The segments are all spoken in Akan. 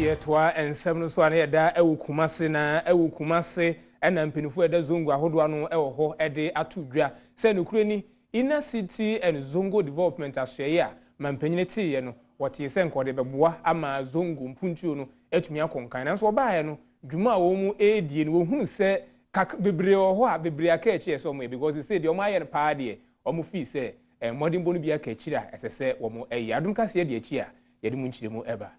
Yetwa and seven so an eda ewu kumase na ewu kumase ena mpenifu eda Zongo ahodo ano ewo ho ede atudwa se nokure ni inner city and Zongo development asye a mampanyine ti ye no wote se nkode beboa ama Zongo mpuntuo no etumi akonkan na so obaye no dwuma wo mu edie no hunu se bebre ho a bebre aka echi so mo because they say de omo aye no pa de omo fi se modern bonu bi aka echi a esese wo mo eyi adum kase de echi a ye de mu nchire mu eba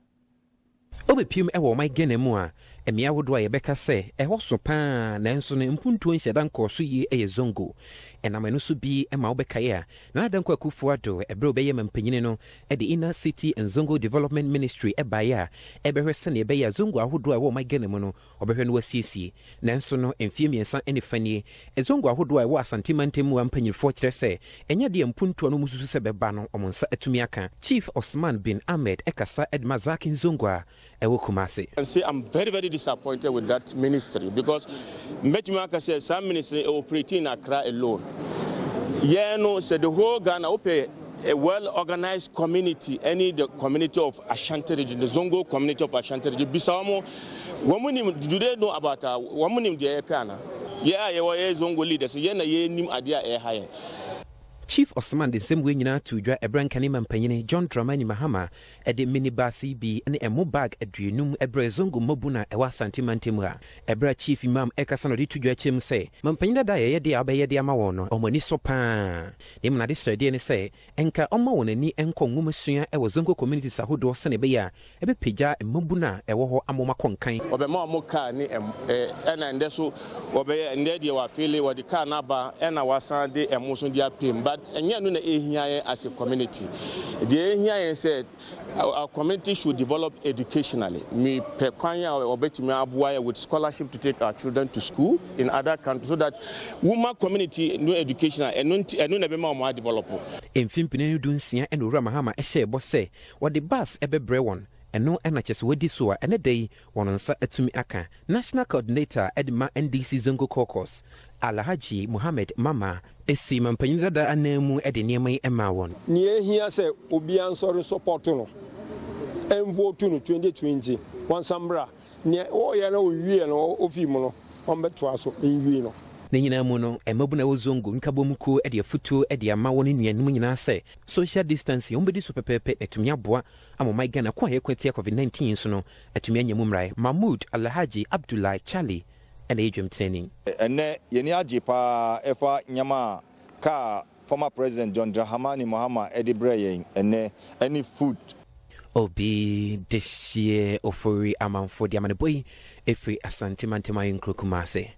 Obepim ewo my genemu a emia wodo a yebeka se eho so pa nanso ne mpuntuo nhyeda nkoso yi Zongo enamenu so bi ema obeka ya na adanko akufo ado ebre obeye mampanyine no e the inner city and Zongo development ministry ebaya ebehwese ne ebeya Zongo ahodo a ewo my genemu no obehwe no wasiesie nanso no emfie miensa enifanie Zongo ahodo a ewo Asante mantemu ampanyirfo kire se enya de mpuntuo no mususu se beba no omonsa atumi aka Chief Osman bin Ahmed ekasa Edmazaki Zongo a and say I'm very disappointed with that ministry because Metimaka says some ministry operating in Accra alone. Yeah, no, so the whole Ghana open a well-organized community, the community of Asante region, the Zongo community of Asante region. Bisamo, do they know about woman the Epana? Yeah, you are Zongo leaders. Yeah, you nim idea higher. Chief Osman the same way nyina to dwa ebran kanima mpanyine John Dramani Mahama ede minibasi bi ne emo bag aduenum ebra Zongo mabuna ewa Asante mantemu a ebra chief imam ekasa no de to dwa chem se mampanyine da ye de abeye de ama won no omani so pa ne mna de srede ne se enka oma won ani enko nwumasua ewa Zongo community sahodo se ne be ya ebe peja mabuna ewo ho amoma konkan obema mo ka ni ena nde so obeye nde de wa fele wa de ka na ba ena wasan de emo so dia pem but and no as a community. The ehia said our community should develop educationally. Me pekwanya obetimi abuaye with scholarship to take our children to school in other countries so that woman community no educational and no na be ma develop. Emfimpini dunsia and ura Mahama ehye bo se what the bus ebebre won eno NHS wedi so a ene dey wononsa atumi aka National Coordinator Edma NDC Zongo Caucus Alhaji Mohammed Mama esi mampanyina da anamu ede niamai ema won ni ehia se obi ansori support no envote no 2020 wansambra ni o ya na owie no ofim no ombeto aso enwie no Nanyina mu no emabuna wo Zongo nkabomko ede afutu ede ama won nuanum nyina se social distancing ombedi so pepepe etumi aboa amomai Ghana kwa yekwete COVID-19 so no etumi anyam mrai Mahmoud Alhaji Abdullah Charlie and Adom training ene yeni ajipa efa nyama ka former president John Dramani Mahama ede breyen ene any food obi deshie ofori amanfo di amaneboy efri Asante mantema nkrokumase